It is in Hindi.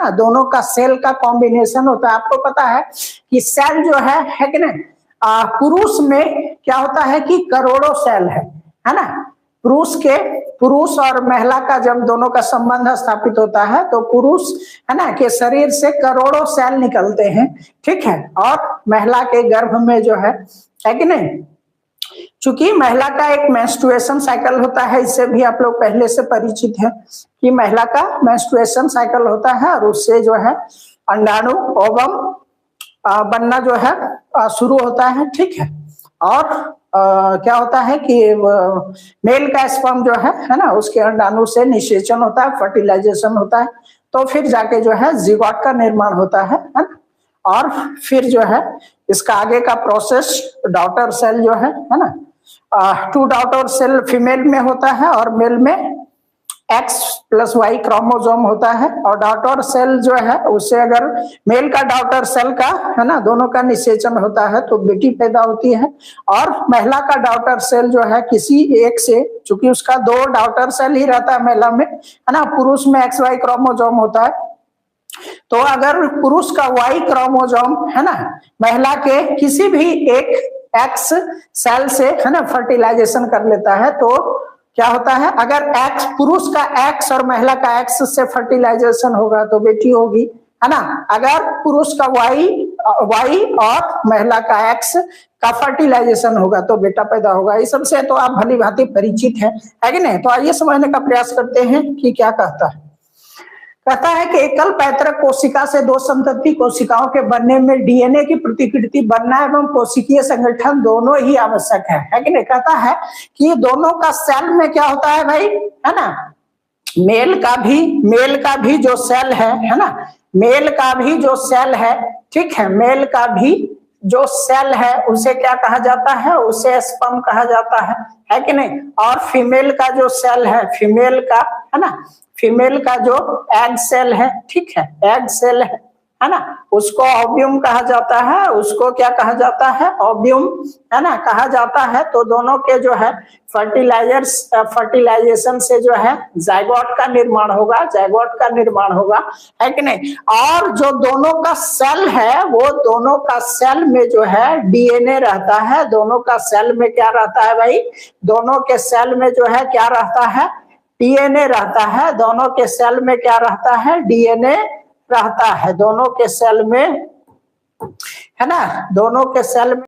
ना, दोनों का सेल का कॉम्बिनेशन होता है। आपको पता है कि सेल जो है कि नहीं, पुरुष में क्या होता है कि करोड़ों सेल है ना। पुरुष और महिला का जब दोनों का संबंध स्थापित होता है तो पुरुष है ना के शरीर से करोड़ों सेल निकलते हैं, ठीक है। और महिला के गर्भ में जो है कि नहीं, चूंकि महिला का एक मेंस्ट्रुएशन साइकिल होता है, इससे भी आप लोग पहले से परिचित है कि महिला का मेंस्ट्रुएशन साइकिल होता है और उससे जो है अंडाणु ओवम बनना जो है शुरू होता है, ठीक है। और क्या होता है कि मेल का स्पर्म जो है ना, उसके अंडाणु से निषेचन होता है, फर्टिलाइजेशन होता है, तो फिर जाके जो है जिगोट का निर्माण होता है ना। और फिर जो है इसका आगे का प्रोसेस डॉटर सेल जो है ना, 2 डॉटर सेल फीमेल में होता है और मेल में X+Y क्रोमोसोम होता है। और डॉटर सेल जो है उससे अगर मेल का डॉटर सेल का है ना, दोनों का निषेचन होता है तो बेटी पैदा होती है। और महिला का डॉटर सेल जो है किसी एक से, चूंकि उसका 2 डॉटर सेल ही रहता है महिला में है ना, पुरुष में XY क्रोमोसोम होता है, तो अगर पुरुष का Y क्रोमोसोम है ना महिला के किसी भी एक X सेल से है ना फर्टिलाइजेशन कर लेता है, तो क्या होता है, अगर X पुरुष का X और महिला का X से फर्टिलाइजेशन होगा तो बेटी होगी है ना। अगर पुरुष का Y और महिला का X का फर्टिलाइजेशन होगा तो बेटा पैदा होगा। इस सबसे तो आप भली भांति परिचित है कि नहीं। तो आइए समझने का प्रयास करते हैं कि क्या कहता है। कहता है कि एकल पैतृक कोशिका से 2 संतति कोशिकाओं के बनने में डीएनए की प्रतिकृति बनना एवं कोशिकीय संगठन दोनों ही आवश्यक है कि नहीं। कहता है कि दोनों का सेल में क्या होता है भाई, है ना, मेल का भी जो सेल है ना, मेल का भी जो सेल है, ठीक है, मेल का भी जो सेल है उसे क्या कहा जाता है, उसे स्पर्म कहा जाता है कि नहीं। और फीमेल का जो सेल है, फीमेल का है ना, फीमेल का जो एग सेल है, ठीक है, एग सेल है ना, उसको ओव्यूम कहा जाता है। उसको क्या कहा जाता है, ओव्यूम है ना कहा जाता है। तो दोनों के जो है फर्टिलाइजेशन से जो है जाइगोट का निर्माण होगा, जाइगोट का निर्माण होगा, है कि नहीं। और जो दोनों का सेल है वो दोनों का सेल में जो है डीएनए रहता है। दोनों का सेल में क्या रहता है भाई, दोनों के सेल में जो है क्या रहता है, डीएनए रहता है। दोनों के सेल में क्या रहता है, डीएनए रहता है। दोनों के सेल में है ना, दोनों के सेल में